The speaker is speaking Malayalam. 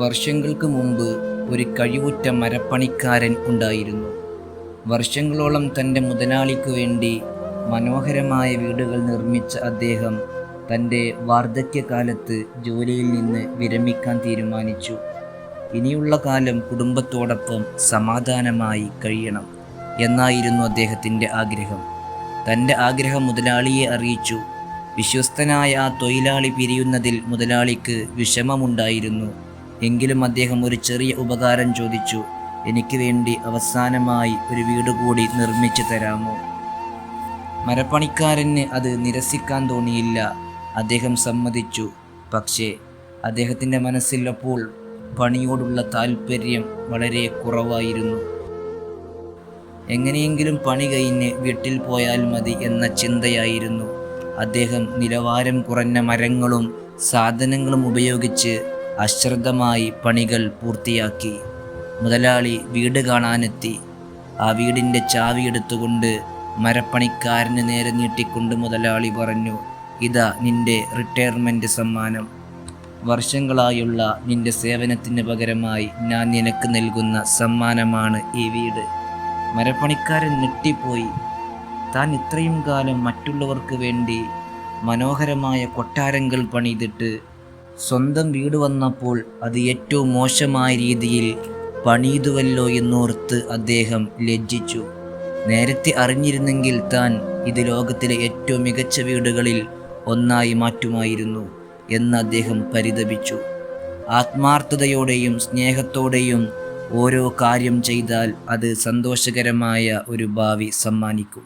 വർഷങ്ങൾക്ക് മുമ്പ് ഒരു കഴിവുറ്റ മരപ്പണിക്കാരൻ ഉണ്ടായിരുന്നു. വർഷങ്ങളോളം തൻ്റെ മുതലാളിക്കു വേണ്ടി മനോഹരമായ വീടുകൾ നിർമ്മിച്ച അദ്ദേഹം തൻ്റെ വാർദ്ധക്യകാലത്ത് ജോലിയിൽ നിന്ന് വിരമിക്കാൻ തീരുമാനിച്ചു. ഇനിയുള്ള കാലം കുടുംബത്തോടൊപ്പം സമാധാനമായി കഴിയണം എന്നായിരുന്നു അദ്ദേഹത്തിൻ്റെ ആഗ്രഹം. തൻ്റെ ആഗ്രഹം മുതലാളിയെ അറിയിച്ചു. വിശ്വസ്തനായ ആ തൊഴിലാളി പിരിയുന്നതിൽ മുതലാളിക്ക് വിഷമമുണ്ടായിരുന്നു. എങ്കിലും അദ്ദേഹം ഒരു ചെറിയ ഉപകാരം ചോദിച്ചു. എനിക്ക് വേണ്ടി അവസാനമായി ഒരു വീട് കൂടി നിർമ്മിച്ചു തരാമോ? മരപ്പണിക്കാരന് അത് നിരസിക്കാൻ തോന്നിയില്ല. അദ്ദേഹം സമ്മതിച്ചു. പക്ഷേ അദ്ദേഹത്തിൻ്റെ മനസ്സിൽ അപ്പോൾ പണിയോടുള്ള താല്പര്യം വളരെ കുറവായിരുന്നു. എങ്ങനെയെങ്കിലും പണി കഴിഞ്ഞ് വീട്ടിൽ പോയാൽ മതി എന്ന ചിന്തയായിരുന്നു. അദ്ദേഹം നിലവാരം കുറഞ്ഞ മരങ്ങളും സാധനങ്ങളും ഉപയോഗിച്ച് അശ്രദ്ധമായി പണികൾ പൂർത്തിയാക്കി. മുതലാളി വീട് കാണാനെത്തി. ആ വീടിൻ്റെ ചാവി എടുത്തുകൊണ്ട് മരപ്പണിക്കാരന് നേരെ നീട്ടിക്കൊണ്ട് മുതലാളി പറഞ്ഞു, ഇതാ നിന്റെ റിട്ടയർമെൻറ്റ് സമ്മാനം. വർഷങ്ങളായുള്ള നിന്റെ സേവനത്തിന് പകരമായി ഞാൻ നിനക്ക് നൽകുന്ന സമ്മാനമാണ് ഈ വീട്. മരപ്പണിക്കാരൻ ഞെട്ടിപ്പോയി. താൻ ഇത്രയും കാലം മറ്റുള്ളവർക്ക് വേണ്ടി മനോഹരമായ കൊട്ടാരങ്ങൾ പണിതിട്ട് സ്വന്തം വീട് വന്നപ്പോൾ അത് ഏറ്റവും മോശമായ രീതിയിൽ പണിതുവല്ലോ എന്നോർത്ത് അദ്ദേഹം ലജ്ജിച്ചു. നേരത്തെ അറിഞ്ഞിരുന്നെങ്കിൽ താൻ ഇത് ലോകത്തിലെ ഏറ്റവും മികച്ച വീടുകളിൽ ഒന്നായി മാറ്റുമായിരുന്നു എന്ന് അദ്ദേഹം പരിതപിച്ചു. ആത്മാർത്ഥതയോടെയും സ്നേഹത്തോടെയും ഓരോ കാര്യം ചെയ്താൽ അത് സന്തോഷകരമായ ഒരു ഭാവി സമ്മാനിക്കും.